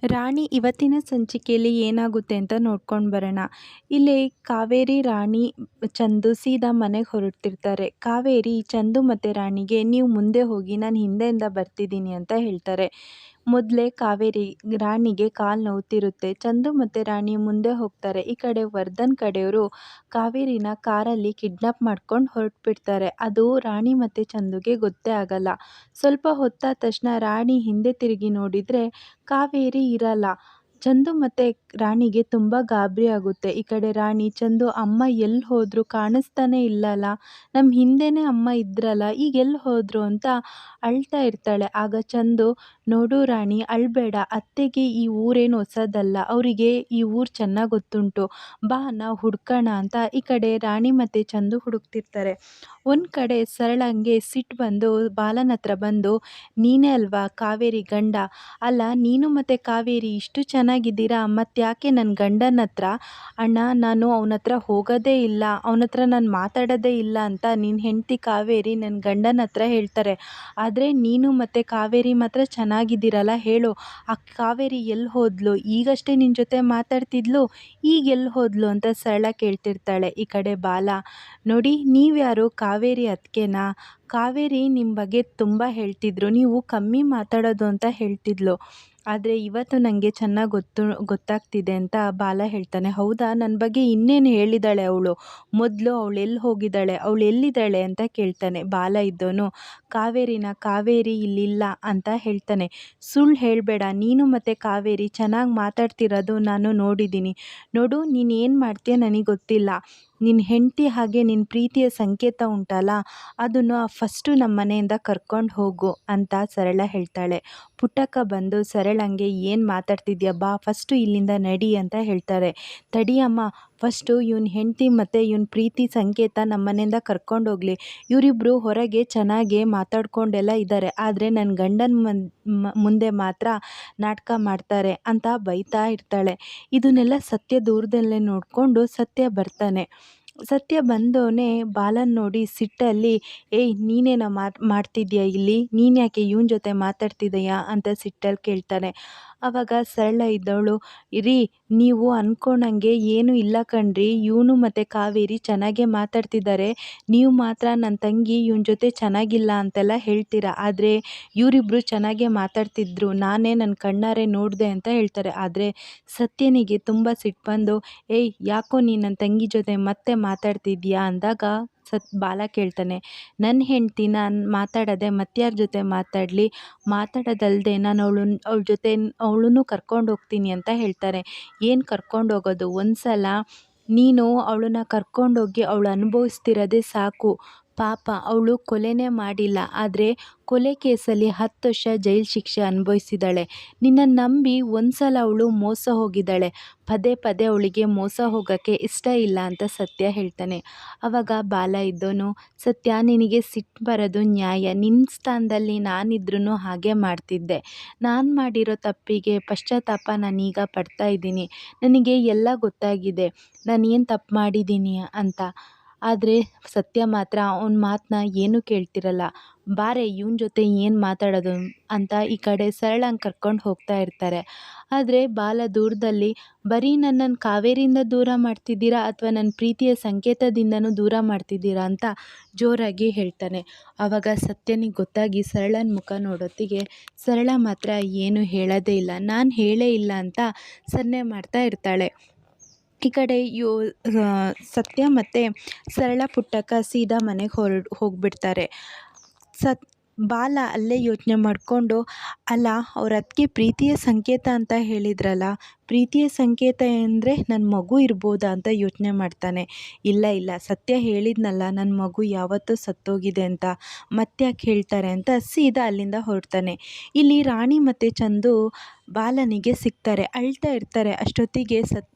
ರಾಣಿ ಇವತ್ತಿನ ಸಂಚಿಕೆಯಲ್ಲಿ ಏನಾಗುತ್ತೆ ಅಂತ ನೋಡ್ಕೊಂಡು ಬರೋಣ. ಇಲ್ಲಿ ಕಾವೇರಿ, ರಾಣಿ, ಚಂದು ಸೀದಾ ಮನೆಗೆ ಹೊರಡ್ತಿರ್ತಾರೆ. ಕಾವೇರಿ ಚಂದು ಮತ್ತು ರಾಣಿಗೆ ನೀವು ಮುಂದೆ ಹೋಗಿ ನಾನು ಹಿಂದೆಯಿಂದ ಬರ್ತಿದ್ದೀನಿ ಅಂತ ಹೇಳ್ತಾರೆ. ಮೊದಲೇ ಕಾವೇರಿ ರಾಣಿಗೆ ಕಾಲು ನೋವ್ತಿರುತ್ತೆ. ಚಂದು ಮತ್ತು ರಾಣಿ ಮುಂದೆ ಹೋಗ್ತಾರೆ. ಈ ಕಡೆ ವರ್ಧನ್ ಕಡೆಯವರು ಕಾವೇರಿನ ಕಾರಲ್ಲಿ ಕಿಡ್ನಾಪ್ ಮಾಡ್ಕೊಂಡು ಹೊರಟ್ಬಿಡ್ತಾರೆ. ಅದು ರಾಣಿ ಮತ್ತು ಚಂದುಗೆ ಗೊತ್ತೇ ಆಗಲ್ಲ. ಸ್ವಲ್ಪ ಹೊತ್ತಾದ ತಕ್ಷಣ ರಾಣಿ ಹಿಂದೆ ತಿರುಗಿ ನೋಡಿದರೆ ಕಾವೇರಿ ಇರಲ್ಲ. ಚಂದು ಮತ್ತು ರಾಣಿಗೆ ತುಂಬ ಗಾಬರಿ ಆಗುತ್ತೆ. ಈ ಕಡೆ ರಾಣಿ, ಚಂದು ಅಮ್ಮ ಎಲ್ಲಿ ಹೋದ್ರು ಕಾಣಿಸ್ತಾನೆ ಇಲ್ಲಲ್ಲ, ನಮ್ಮ ಹಿಂದೆನೇ ಅಮ್ಮ ಇದ್ರಲ್ಲ, ಈಗ ಎಲ್ಲಿ ಹೋದ್ರು ಅಂತ ಅಳ್ತಾ ಇರ್ತಾಳೆ. ಆಗ ಚಂದು, ನೋಡು ರಾಣಿ ಅಳ್ಬೇಡ, ಅತ್ತೆಗೆ ಈ ಊರೇನು ಹೊಸದಲ್ಲ, ಅವರಿಗೆ ಈ ಊರು ಚೆನ್ನಾಗಿ ಗೊತ್ತುಂಟು, ಬಾ ನಾವು ಹುಡ್ಕೋಣ ಅಂತ ಈ ಕಡೆ ರಾಣಿ ಮತ್ತು ಚಂದು ಹುಡುಕ್ತಿರ್ತಾರೆ. ಒಂದು ಕಡೆ ಸರಳಂಗೆ ಸಿಟ್ಟು ಬಂದು ಬಾಲನ ಹತ್ರ ಬಂದು, ನೀನೇ ಅಲ್ವಾ ಕಾವೇರಿ ಗಂಡ, ಅಲ್ಲ ನೀನು ಮತ್ತು ಕಾವೇರಿ ಇಷ್ಟು ಚೆನ್ನಾಗಿದ್ದೀರಾ, ಮತ್ತ್ಯಾಕೆ ನನ್ನ ಗಂಡನ ಹತ್ರ, ಅಣ್ಣ ನಾನು ಅವನ ಹತ್ರ ಹೋಗೋದೇ ಇಲ್ಲ, ಅವನ ಹತ್ರ ನಾನು ಮಾತಾಡೋದೇ ಇಲ್ಲ ಅಂತ ನಿನ್ನ ಹೆಂಡತಿ ಕಾವೇರಿ ನನ್ನ ಗಂಡನ ಹತ್ರ ಹೇಳ್ತಾರೆ. ಆದರೆ ನೀನು ಮತ್ತು ಕಾವೇರಿ ಮಾತ್ರ ಚೆನ್ನಾಗಿದ್ದೀರಲ್ಲ, ಹೇಳು ಆ ಕಾವೇರಿ ಎಲ್ಲಿ ಹೋದ್ಲು, ಈಗಷ್ಟೇ ನಿನ್ನ ಜೊತೆ ಮಾತಾಡ್ತಿದ್ಲು, ಈಗ ಎಲ್ಲಿ ಹೋದ್ಲು ಅಂತ ಸರಳ ಕೇಳ್ತಿರ್ತಾಳೆ. ಈ ಕಡೆ ಬಾಲ, ನೋಡಿ ನೀವ್ಯಾರು ಕಾವೇರಿ ಅತ್ತಿಗೆನಾ, ಕಾವೇರಿ ನಿಮ್ಮ ಬಗ್ಗೆ ತುಂಬ ಹೇಳ್ತಿದ್ರು, ನೀವು ಕಮ್ಮಿ ಮಾತಾಡೋದು ಅಂತ ಹೇಳ್ತಿದ್ಲು, ಆದರೆ ಇವತ್ತು ನನಗೆ ಚೆನ್ನಾಗಿ ಗೊತ್ತಾಗ್ತಿದೆ ಅಂತ ಬಾಲ ಹೇಳ್ತಾನೆ. ಹೌದಾ, ನನ್ನ ಬಗ್ಗೆ ಇನ್ನೇನು ಹೇಳಿದಾಳೆ ಅವಳು, ಮೊದಲು ಅವಳು ಎಲ್ಲಿ ಹೋಗಿದ್ದಾಳೆ, ಅವಳು ಎಲ್ಲಿದ್ದಾಳೆ ಅಂತ ಕೇಳ್ತಾನೆ. ಬಾಲ ಇದ್ದವನು ಕಾವೇರಿ ಇಲ್ಲಿಲ್ಲ ಅಂತ ಹೇಳ್ತಾನೆ. ಸುಳ್ಳು ಹೇಳಬೇಡ, ನೀನು ಮತ್ತು ಕಾವೇರಿ ಚೆನ್ನಾಗಿ ಮಾತಾಡ್ತಿರೋದು ನಾನು ನೋಡಿದ್ದೀನಿ, ನೋಡು ನೀನು ಏನು ಮಾಡ್ತೀಯ ನನಗೆ ಗೊತ್ತಿಲ್ಲ, ನಿನ್ನ ಹೆಂಡತಿ ಹಾಗೆ ನಿನ್ನ ಪ್ರೀತಿಯ ಸಂಕೇತ ಉಂಟಲ್ಲ, ಅದನ್ನು ಫಸ್ಟು ನಮ್ಮ ಮನೆಯಿಂದ ಕರ್ಕೊಂಡು ಹೋಗು ಅಂತ ಸರಳ ಹೇಳ್ತಾಳೆ. ಪುಟ್ಟಕ್ಕ ಬಂದು ಸರಳಂಗೆ ಏನು ಮಾತಾಡ್ತಿದ್ಯಾ, ಬಾ ಫಸ್ಟು ಇಲ್ಲಿಂದ ನಡಿ ಅಂತ ಹೇಳ್ತಾರೆ. ತಡಿಯಮ್ಮ, ಫಸ್ಟು ಇವನ ಹೆಂಡತಿ ಮತ್ತು ಇವನ ಪ್ರೀತಿ ಸಂಕೇತ ನಮ್ಮ ಮನೆಯಿಂದ ಕರ್ಕೊಂಡೋಗ್ಲಿ, ಇವರಿಬ್ಬರು ಹೊರಗೆ ಚೆನ್ನಾಗೇ ಮಾತಾಡ್ಕೊಂಡೆಲ್ಲ ಇದ್ದಾರೆ, ಆದರೆ ನನ್ನ ಗಂಡನ ಮುಂದೆ ಮಾತ್ರ ನಾಟಕ ಮಾಡ್ತಾರೆ ಅಂತ ಬೈತಾ ಇರ್ತಾಳೆ. ಇದನ್ನೆಲ್ಲ ಸತ್ಯ ದೂರದಲ್ಲೇ ನೋಡಿಕೊಂಡು ಸತ್ಯ ಬರ್ತಾನೆ. ಸತ್ಯ ಬಂದವನೇ ಬಾಲನ್ ನೋಡಿ ಸಿಟ್ಟಲ್ಲಿ, ಏಯ್ ನೀನೇನೋ ಮಾಡ್ತಿದ್ಯಾ ಇಲ್ಲಿ, ನೀನು ಯಾಕೆ ಇವನ ಜೊತೆ ಮಾತಾಡ್ತಿದ್ದೀಯಾ ಅಂತ ಸಿಟ್ಟಲ್ಲಿ ಕೇಳ್ತಾನೆ. ಆವಾಗ ಸರಳ ಇದ್ದವಳು, ರೀ ನೀವು ಅಂದ್ಕೊಂಡಂಗೆ ಏನೂ ಇಲ್ಲ ಕಣ್ರಿ, ಇವನು ಮತ್ತು ಕಾವೇರಿ ಚೆನ್ನಾಗೇ ಮಾತಾಡ್ತಿದ್ದಾರೆ, ನೀವು ಮಾತ್ರ ನನ್ನ ತಂಗಿ ಇವನ ಜೊತೆ ಚೆನ್ನಾಗಿಲ್ಲ ಅಂತೆಲ್ಲ ಹೇಳ್ತೀರಾ, ಆದರೆ ಇವರಿಬ್ಬರು ಚೆನ್ನಾಗೇ ಮಾತಾಡ್ತಿದ್ರು, ನಾನೇ ನನ್ನ ಕಣ್ಣಾರೆ ನೋಡಿದೆ ಅಂತ ಹೇಳ್ತಾರೆ. ಆದರೆ ಸತ್ಯನಿಗೆ ತುಂಬ ಸಿಟ್ಟು ಬಂದು, ಏಯ್ ಯಾಕೋ ನೀನು ನನ್ನ ತಂಗಿ ಜೊತೆ ಮತ್ತೆ ಮಾತಾಡ್ತಿದ್ಯಾ ಅಂದಾಗ ಬಾಲ ಕೇಳ್ತಾನೆ, ನನ್ನ ಹೆಂಡ್ತಿ ನಾನು ಮಾತಾಡೋದೆ ಮತ್ಯಾರ ಜೊತೆ ಮಾತಾಡಲಿ, ಮಾತಾಡೋದಲ್ಲದೆ ನಾನು ಅವಳ ಜೊತೆ ಅವಳನ್ನು ಕರ್ಕೊಂಡು ಹೋಗ್ತೀನಿ ಅಂತ ಹೇಳ್ತಾರೆ. ಏನು ಕರ್ಕೊಂಡು ಹೋಗೋದು, ಒಂದು ಸಲ ನೀನು ಅವಳನ್ನ ಕರ್ಕೊಂಡೋಗಿ ಅವಳು ಅನುಭವಿಸ್ತಿರೋದೇ ಸಾಕು, ಪಾಪ ಅವಳು ಕೊಲೆನೇ ಮಾಡಿಲ್ಲ, ಆದರೆ ಕೊಲೆ ಕೇಸಲ್ಲಿ 10 ವರ್ಷ ಜೈಲು ಶಿಕ್ಷೆ ಅನುಭವಿಸಿದ್ದಾಳೆ, ನಿನ್ನನ್ನು ನಂಬಿ ಒಂದು ಸಲ ಅವಳು ಮೋಸ ಹೋಗಿದ್ದಾಳೆ, ಪದೇ ಪದೇ ಅವಳಿಗೆ ಮೋಸ ಹೋಗೋಕ್ಕೆ ಇಷ್ಟ ಇಲ್ಲ ಅಂತ ಸತ್ಯ ಹೇಳ್ತಾನೆ. ಆವಾಗ ಬಾಲ ಇದ್ದವನು, ಸತ್ಯ ನಿನಗೆ ಸಿಟ್ಟು ಬರೋದು ನ್ಯಾಯ, ನಿನ್ನ ಸ್ಥಾನದಲ್ಲಿ ನಾನಿದ್ರೂ ಹಾಗೆ ಮಾಡ್ತಿದ್ದೆ, ನಾನು ಮಾಡಿರೋ ತಪ್ಪಿಗೆ ಪಶ್ಚಾತ್ತಾಪ ನಾನೀಗ ಪಡ್ತಾ ಇದ್ದೀನಿ, ನನಗೆ ಎಲ್ಲ ಗೊತ್ತಾಗಿದೆ ನಾನು ಏನು ತಪ್ಪು ಮಾಡಿದ್ದೀನಿ ಅಂತ. ಆದರೆ ಸತ್ಯ ಮಾತ್ರ ಅವನ ಮಾತನ್ನ ಏನೂ ಕೇಳ್ತಿರಲ್ಲ. ಬಾರೆ ಇವನ ಜೊತೆ ಏನು ಮಾತಾಡೋದು ಅಂತ ಈ ಕಡೆ ಸರಳಂಗೆ ಕರ್ಕೊಂಡು ಹೋಗ್ತಾ ಇರ್ತಾರೆ. ಆದರೆ ಬಾಲ ದೂರದಲ್ಲಿ, ಬರೀ ನನ್ನನ್ನು ಕಾವೇರಿಯಿಂದ ದೂರ ಮಾಡ್ತಿದ್ದೀರಾ ಅಥವಾ ನನ್ನ ಪ್ರೀತಿಯ ಸಂಕೇತದಿಂದನೂ ದೂರ ಮಾಡ್ತಿದ್ದೀರಾ ಅಂತ ಜೋರಾಗಿ ಹೇಳ್ತಾನೆ. ಆವಾಗ ಸತ್ಯನಿಗೆ ಗೊತ್ತಾಗಿ ಸರಳನ ಮುಖ ನೋಡೋತ್ತಿಗೆ ಸರಳ ಮಾತ್ರ ಏನೂ ಹೇಳೋದೇ ಇಲ್ಲ, ನಾನು ಹೇಳೇ ಇಲ್ಲ ಅಂತ ಸನ್ನೆ ಮಾಡ್ತಾ ಇರ್ತಾಳೆ. ಈ ಕಡೆ ಸತ್ಯ ಮತ್ತು ಸರಳ ಪುಟ್ಟಕ್ಕ ಸೀದಾ ಮನೆಗೆ ಹೋಗ್ಬಿಡ್ತಾರೆ. ಬಾಲ ಅಲ್ಲೇ ಯೋಚನೆ ಮಾಡಿಕೊಂಡು, ಅಲ್ಲ ಅವ್ರ ಅತ್ತಿಗೆ ಪ್ರೀತಿಯ ಸಂಕೇತ ಅಂತ ಹೇಳಿದ್ರಲ್ಲ, ಪ್ರೀತಿಯ ಸಂಕೇತ ಅಂದರೆ ನನ್ನ ಮಗು ಇರ್ಬೋದಾ ಅಂತ ಯೋಚನೆ ಮಾಡ್ತಾನೆ. ಇಲ್ಲ ಸತ್ಯ ಹೇಳಿದ್ನಲ್ಲ ನನ್ನ ಮಗು ಯಾವತ್ತೂ ಸತ್ತೋಗಿದೆ ಅಂತ, ಮತ್ತ್ಯಾಕೆ ಹೇಳ್ತಾರೆ ಅಂತ ಸೀದಾ ಅಲ್ಲಿಂದ ಹೊರಡ್ತಾನೆ. ಇಲ್ಲಿ ರಾಣಿ ಮತ್ತು ಚಂದು ಬಾಲನಿಗೆ ಸಿಗ್ತಾರೆ, ಅಳ್ತಾ ಇರ್ತಾರೆ. ಅಷ್ಟೊತ್ತಿಗೆ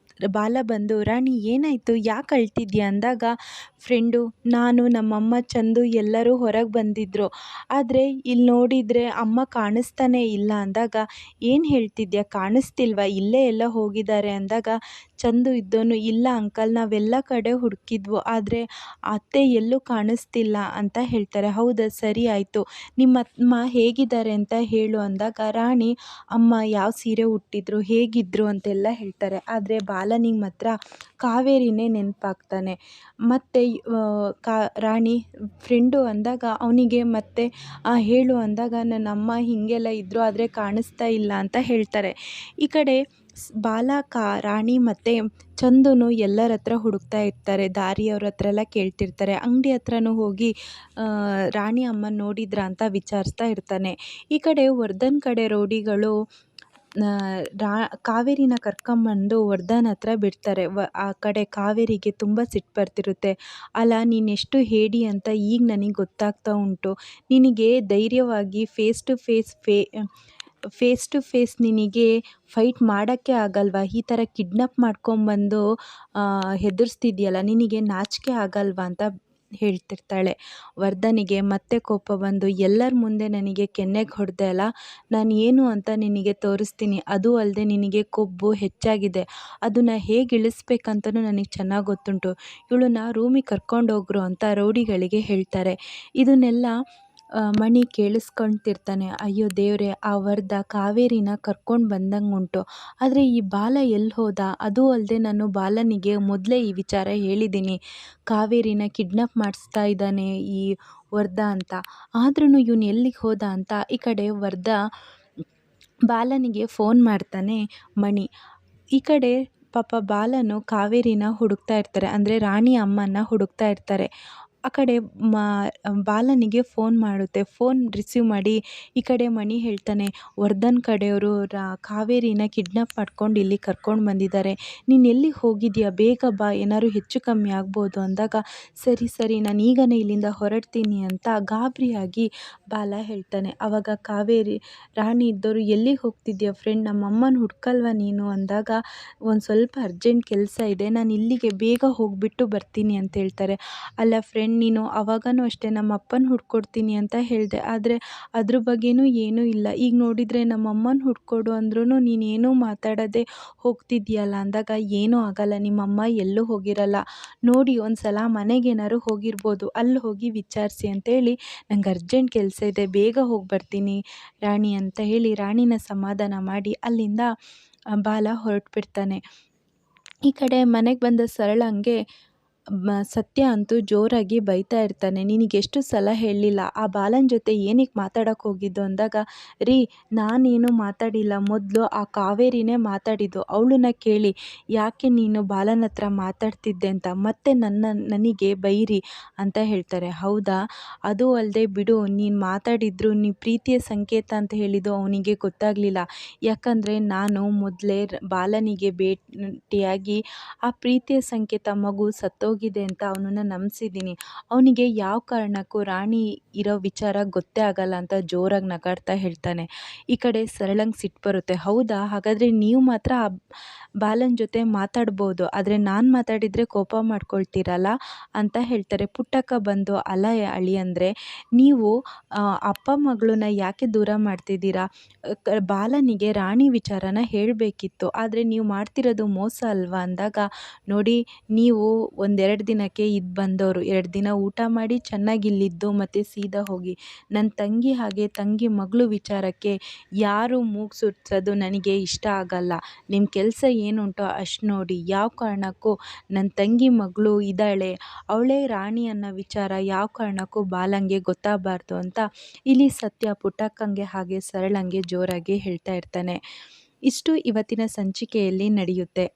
ಬಾಲ ಬಂದು ರಾಣಿ ಏನಾಯಿತು ಯಾಕೆ ಅಳ್ತಿದ್ಯಾ ಅಂದಾಗ ಫ್ರೆಂಡು ನಾನು ನಮ್ಮಮ್ಮ ಚಂದು ಎಲ್ಲರೂ ಹೊರಗೆ ಬಂದಿದ್ದರು. ಆದರೆ ಇಲ್ಲಿ ನೋಡಿದರೆ ಅಮ್ಮ ಕಾಣಿಸ್ತಾನೇ ಇಲ್ಲ ಅಂದಾಗ ಏನು ಹೇಳ್ತಿದ್ಯಾ ಕಾಣಿಸ್ತಿಲ್ವಾ ಇಲ್ಲೇ ಎಲ್ಲ ಹೋಗಿದ್ದಾರೆ ಅಂದಾಗ ಚಂದು ಇದ್ದೋನು ಇಲ್ಲ ಅಂಕಲ್ ನಾವೆಲ್ಲ ಕಡೆ ಹುಡುಕಿದ್ವು ಆದರೆ ಅತ್ತೆ ಎಲ್ಲೂ ಕಾಣಿಸ್ತಿಲ್ಲ ಅಂತ ಹೇಳ್ತಾರೆ. ಹೌದಾ ಸರಿ ಆಯಿತು ನಿಮ್ಮ ಅಮ್ಮ ಹೇಗಿದ್ದಾರೆ ಅಂತ ಹೇಳು ಅಂದಾಗ ರಾಣಿ ಅಮ್ಮ ಯಾವ ಸೀರೆ ಉಟ್ಟಿದ್ರು ಹೇಗಿದ್ರು ಅಂತೆಲ್ಲ ಹೇಳ್ತಾರೆ. ಆದರೆ ಬಾಲನಿಗೆ ಮಾತ್ರ ಕಾವೇರಿನೇ ನೆನಪಾಗ್ತಾನೆ. ಮತ್ತು ರಾಣಿ ಫ್ರೆಂಡು ಅಂದಾಗ ಅವನಿಗೆ ಮತ್ತೆ ಹೇಳು ಅಂದಾಗ ನನ್ನ ಅಮ್ಮ ಹೀಗೆಲ್ಲ ಇದ್ದರು ಆದರೆ ಕಾಣಿಸ್ತಾ ಇಲ್ಲ ಅಂತ ಹೇಳ್ತಾರೆ. ಈ ಕಡೆ ಬಾಲ ರಾಣಿ ಮತ್ತು ಚಂದುನು ಎಲ್ಲರ ಹತ್ರ ಹುಡುಕ್ತಾ ಇರ್ತಾರೆ. ದಾರಿಯವ್ರ ಹತ್ರ ಎಲ್ಲ ಕೇಳ್ತಿರ್ತಾರೆ. ಅಂಗಡಿ ಹತ್ರನೂ ಹೋಗಿ ರಾಣಿ ಅಮ್ಮ ನೋಡಿದ್ರ ಅಂತ ವಿಚಾರಿಸ್ತಾ ಇರ್ತಾನೆ. ಈ ಕಡೆ ವರ್ಧನ್ ಕಡೆ ರೌಡಿಗಳು ಕಾವೇರಿನ ಕರ್ಕೊಂಬಂದು ವರ್ಧನ್ ಹತ್ರ ಬಿಡ್ತಾರೆ. ಆ ಕಡೆ ಕಾವೇರಿಗೆ ತುಂಬ ಸಿಟ್ಟು ಬರ್ತಿರುತ್ತೆ. ಅಲ್ಲ ನೀನೆಷ್ಟು ಹೇಡಿ ಅಂತ ಈಗ ನನಗೆ ಗೊತ್ತಾಗ್ತಾ ಉಂಟು. ನಿನಗೆ ಧೈರ್ಯವಾಗಿ ಫೇಸ್ ಟು ಫೇಸ್ ನಿನಗೆ ಫೈಟ್ ಮಾಡೋಕ್ಕೆ ಆಗಲ್ವಾ? ಈ ಥರ ಕಿಡ್ನಾಪ್ ಮಾಡ್ಕೊಂಬಂದು ಹೆದರಿಸ್ತಿದ್ಯಲ್ಲ ನಿನಗೆ ನಾಚಿಕೆ ಆಗಲ್ವಾ ಅಂತ ಹೇಳ್ತಿರ್ತಾಳೆ. ವರ್ಧನಿಗೆ ಮತ್ತೆ ಕೋಪ ಬಂದು ಎಲ್ಲರ ಮುಂದೆ ನನಗೆ ಕೆನ್ನೆಗೆ ಹೊಡೆದೆ ಅಲ್ಲ, ನಾನು ಏನು ಅಂತ ನಿನಗೆ ತೋರಿಸ್ತೀನಿ. ಅದು ಅಲ್ಲದೆ ನಿನಗೆ ಕೊಬ್ಬು ಹೆಚ್ಚಾಗಿದೆ, ಅದನ್ನು ಹೇಗೆ ಇಳಿಸ್ಬೇಕಂತನೂ ನನಗೆ ಚೆನ್ನಾಗಿ ಗೊತ್ತುಂಟು. ಇವಳನ್ನ ರೂಮಿಗೆ ಕರ್ಕೊಂಡೋಗ್ರು ಅಂತ ರೌಡಿಗಳಿಗೆ ಹೇಳ್ತಾರೆ. ಇದನ್ನೆಲ್ಲ ಮಣಿ ಕೇಳಿಸ್ಕೊಳ್ತಿರ್ತಾನೆ. ಅಯ್ಯೋ ದೇವರೇ, ಆ ವರ್ಧ ಕಾವೇರಿನ ಕರ್ಕೊಂಡು ಬಂದಂಗೆ ಉಂಟು. ಆದರೆ ಈ ಬಾಲ ಎಲ್ಲಿ ಹೋದ? ಅದೂ ಅಲ್ಲದೆ ನಾನು ಬಾಲನಿಗೆ ಮೊದಲೇ ಈ ವಿಚಾರ ಹೇಳಿದ್ದೀನಿ, ಕಾವೇರಿನ ಕಿಡ್ನಾಪ್ ಮಾಡಿಸ್ತಾ ಇದ್ದಾನೆ ಈ ವರ್ಧ ಅಂತ. ಆದ್ರೂ ಇವನು ಎಲ್ಲಿಗೆ ಹೋದ ಅಂತ ಈ ಕಡೆ ವರ್ಧ ಬಾಲನಿಗೆ ಫೋನ್ ಮಾಡ್ತಾನೆ ಮಣಿ. ಈ ಕಡೆ ಪಾಪ ಬಾಲನು ಕಾವೇರಿನ ಹುಡುಕ್ತಾ ಇರ್ತಾರೆ, ಅಂದರೆ ರಾಣಿ ಅಮ್ಮನ ಹುಡುಕ್ತಾ ಇರ್ತಾರೆ. ಆ ಕಡೆ ಬಾಲನಿಗೆ ಫೋನ್ ಮಾಡುತ್ತೆ. ಫೋನ್ ರಿಸೀವ್ ಮಾಡಿ ಈ ಕಡೆ ಮಣಿ ಹೇಳ್ತಾನೆ, ವರ್ಧನ್ ಕಡೆಯವರು ಕಾವೇರಿನ ಕಿಡ್ನಾಪ್ ಮಾಡ್ಕೊಂಡು ಇಲ್ಲಿ ಕರ್ಕೊಂಡು ಬಂದಿದ್ದಾರೆ, ನೀನು ಎಲ್ಲಿಗೆ ಹೋಗಿದ್ಯಾ, ಬೇಗ ಬಾ, ಏನಾದ್ರು ಹೆಚ್ಚು ಕಮ್ಮಿ ಆಗ್ಬೋದು ಅಂದಾಗ ಸರಿ ಸರಿ ನಾನು ಈಗನೇ ಇಲ್ಲಿಂದ ಹೊರಡ್ತೀನಿ ಅಂತ ಗಾಬರಿಯಾಗಿ ಬಾಲ ಹೇಳ್ತಾನೆ. ಆವಾಗ ಕಾವೇರಿ ರಾಣಿ ಇದ್ದವರು ಎಲ್ಲಿಗೆ ಹೋಗ್ತಿದ್ಯಾ ಫ್ರೆಂಡ್, ನಮ್ಮಮ್ಮನ ಹುಡ್ಕಲ್ವ ನೀನು ಅಂದಾಗ ಒಂದು ಸ್ವಲ್ಪ ಅರ್ಜೆಂಟ್ ಕೆಲಸ ಇದೆ, ನಾನು ಇಲ್ಲಿಗೆ ಬೇಗ ಹೋಗಿಬಿಟ್ಟು ಬರ್ತೀನಿ ಅಂತ ಹೇಳ್ತಾರೆ. ಅಲ್ಲ ಫ್ರೆಂಡ್, ನೀನು ಅವಾಗನೂ ಅಷ್ಟೇ ನಮ್ಮ ಅಪ್ಪನ ಹುಡ್ಕೊಡ್ತೀನಿ ಅಂತ ಹೇಳಿದೆ, ಆದರೆ ಅದ್ರ ಬಗ್ಗೆನೂ ಏನೂ ಇಲ್ಲ. ಈಗ ನೋಡಿದರೆ ನಮ್ಮ ಅಮ್ಮನ ಹುಡ್ಕೊಡು ಅಂದ್ರೂ ನೀನೇನೂ ಮಾತಾಡೋದೇ ಹೋಗ್ತಿದ್ಯಲ್ಲ ಅಂದಾಗ ಏನೂ ಆಗಲ್ಲ, ನಿಮ್ಮಮ್ಮ ಎಲ್ಲೂ ಹೋಗಿರಲ್ಲ, ನೋಡಿ ಒಂದು ಸಲ ಮನೆಗೇನಾದ್ರು ಹೋಗಿರ್ಬೋದು, ಅಲ್ಲಿ ಹೋಗಿ ವಿಚಾರಿಸಿ ಅಂತೇಳಿ ನಂಗೆ ಅರ್ಜೆಂಟ್ ಕೆಲಸ ಇದೆ, ಬೇಗ ಹೋಗಿ ಬರ್ತೀನಿ ರಾಣಿ ಅಂತ ಹೇಳಿ ರಾಣಿನ ಸಮಾಧಾನ ಮಾಡಿ ಅಲ್ಲಿಂದ ಬಾಲ ಹೊರಟ್ಬಿಡ್ತಾನೆ. ಈ ಕಡೆ ಮನೆಗೆ ಬಂದ ಸರಳಂಗೆ ಸತ್ಯ ಅಂತೂ ಜೋರಾಗಿ ಬೈತಾ ಇರ್ತಾನೆ. ನಿನಗೆಷ್ಟು ಸಲ ಹೇಳಲಿಲ್ಲ ಆ ಬಾಲನ ಜೊತೆ ಏನಕ್ಕೆ ಮಾತಾಡೋಕ್ಕೆ ಹೋಗಿದ್ದು ಅಂದಾಗ, ರೀ ನಾನೇನು ಮಾತಾಡಿಲ್ಲ, ಮೊದಲು ಆ ಕಾವೇರಿನೇ ಮಾತಾಡಿದ್ದು, ಅವಳನ್ನ ಕೇಳಿ ಯಾಕೆ ನೀನು ಬಾಲನ ಹತ್ರ ಮಾತಾಡ್ತಿದ್ದೆ ಅಂತ, ಮತ್ತೆ ನನಗೆ ಬೈರಿ ಅಂತ ಹೇಳ್ತಾರೆ. ಹೌದಾ, ಅದು ಅಲ್ಲದೆ ಬಿಡು, ನೀನು ಮಾತಾಡಿದ್ರು ನೀ ಪ್ರೀತಿಯ ಸಂಕೇತ ಅಂತ ಹೇಳಿದ್ದು ಅವನಿಗೆ ಗೊತ್ತಾಗಲಿಲ್ಲ, ಯಾಕಂದರೆ ನಾನು ಮೊದಲೇ ಬಾಲನಿಗೆ ಭೇಟಿಯಾಗಿ ಆ ಪ್ರೀತಿಯ ಸಂಕೇತ ಮಗು ಸತ್ತೋಗಿದೆ ಅಂತ ಅವನನ್ನು ನಂಬಿಸಿದ್ದೀನಿ, ಅವನಿಗೆ ಯಾವ ಕಾರಣಕ್ಕೂ ರಾಣಿ ಇರೋ ವಿಚಾರ ಗೊತ್ತೇ ಆಗಲ್ಲ ಅಂತ ಜೋರಾಗಿ ನಗಾಡ್ತಾ ಹೇಳ್ತಾನೆ. ಈ ಕಡೆ ಸರಳಂಗೆ ಸಿಟ್ಟು ಬರುತ್ತೆ. ಹೌದಾ, ಹಾಗಾದರೆ ನೀವು ಮಾತ್ರ ಆ ಬಾಲನ ಜೊತೆ ಮಾತಾಡ್ಬೋದು, ಆದರೆ ನಾನು ಮಾತಾಡಿದರೆ ಕೋಪ ಮಾಡ್ಕೊಳ್ತೀರಲ್ಲ ಅಂತ ಹೇಳ್ತಾರೆ. ಪುಟ್ಟಕ್ಕ ಬಂದು ಅಲ್ಲ ಅಳಿಯಂದರೆ, ನೀವು ಅಪ್ಪ ಮಗಳನ್ನ ಯಾಕೆ ದೂರ ಮಾಡ್ತಿದ್ದೀರಾ, ಬಾಲನಿಗೆ ರಾಣಿ ವಿಚಾರನ ಹೇಳಬೇಕಿತ್ತು, ಆದರೆ ನೀವು ಮಾಡ್ತಿರೋದು ಮೋಸ ಅಲ್ವಾ ಅಂದಾಗ, ನೋಡಿ ನೀವು ಒಂದೆರಡು ದಿನಕ್ಕೆ ಬಂದವರು, 2 ದಿನ ಊಟ ಮಾಡಿ ಚೆನ್ನಾಗಿ ಇಲ್ಲಿದ್ದು ಮತ್ತು ಸೀದಾ ಹೋಗಿ, ನನ್ನ ತಂಗಿ ಹಾಗೆ ತಂಗಿ ಮಗಳು ವಿಚಾರಕ್ಕೆ ಯಾರು ಮೂಗು ಸುರ್ಸೋದು ನನಗೆ ಇಷ್ಟ ಆಗಲ್ಲ, ನಿಮ್ಮ ಕೆಲಸ ಏನುಂಟೋ ಅಷ್ಟು ನೋಡಿ, ಯಾವ ಕಾರಣಕ್ಕೂ ನನ್ನ ತಂಗಿ ಮಗಳು ಇದ್ದಾಳೆ, ಅವಳೇ ರಾಣಿ ಅನ್ನೋ ವಿಚಾರ ಯಾವ ಕಾರಣಕ್ಕೂ ಬಾಲಂಗೆ ಗೊತ್ತಾಗಬಾರ್ದು ಅಂತ ಇಲ್ಲಿ ಸತ್ಯ ಪುಟ್ಟಕ್ಕಂಗೆ ಹಾಗೆ ಸರಳಂಗೆ ಜೋರಾಗಿ ಹೇಳ್ತಾ ಇರ್ತಾನೆ. ಇಷ್ಟು ಇವತ್ತಿನ ಸಂಚಿಕೆಯಲ್ಲಿ ನಡೆಯುತ್ತೆ.